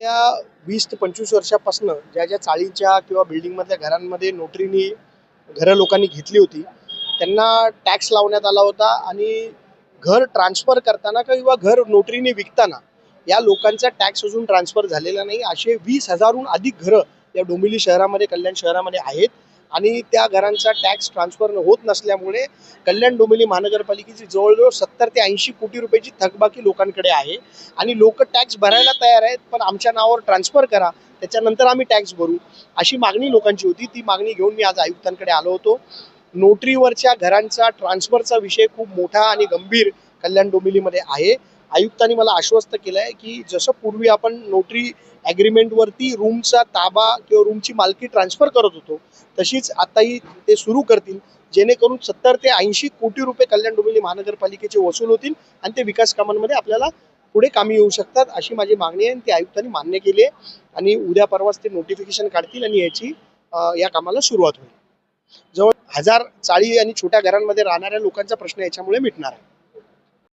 त्या 20 ते 25 वर्षापासून ज्या ज्या चाळीच्या किंवा बिल्डिंगमधल्या घरांमध्ये नोटरीनी घरं लोकांनी घेतली होती, त्यांना टॅक्स लावण्यात आला होता आणि घर ट्रान्सफर करताना किंवा घर नोटरीने विकताना या लोकांचा टॅक्स अजून ट्रान्सफर झालेला नाही. असे 20,000हून अधिक घरं या डोंबिवली शहरामध्ये, कल्याण शहरामध्ये आहेत आणि त्या घरांचा टॅक्स ट्रान्सफर होत नसल्यामुळे कल्याण डोंबिवली महानगरपालिकेची जवळजवळ 70 ते 80 कोटी रुपयाची थकबाकी लोकांकडे आहे आणि लोक टॅक्स भरायला तयार आहेत, पण आमच्या नावावर ट्रान्सफर करा, त्याच्यानंतर आम्ही टॅक्स भरू, अशी मागणी लोकांची होती. ती मागणी घेऊन मी आज आयुक्तांकडे आलो होतो. नोटरीवरच्या घरांचा ट्रान्सफरचा विषय खूप मोठा आणि गंभीर कल्याण डोंबिवलीमध्ये आहे. आयुक्तांनी मला आश्वस्त केलं आहे की जसं पूर्वी आपण नोटरी ॲग्रीमेंटवरती रूमचा ताबा किंवा रूमची मालकी ट्रान्सफर करत होतो, तशीच आताही ते सुरू करतील, जेणेकरून 70 ते 80 कोटी रुपये कल्याण डोंबिवली महानगरपालिकेचे वसूल होतील आणि ते विकास कामांमध्ये आपल्याला पुढे कामी येऊ शकतात, अशी माझी मागणी आहे. ती आयुक्तांनी मान्य केली आहे आणि उद्या परवाच ते नोटिफिकेशन काढतील आणि या कामाला सुरुवात होईल. जवळ 1000 चाळी आणि छोट्या घरांमध्ये राहणाऱ्या लोकांचा प्रश्न याच्यामुळे मिटणार आहे.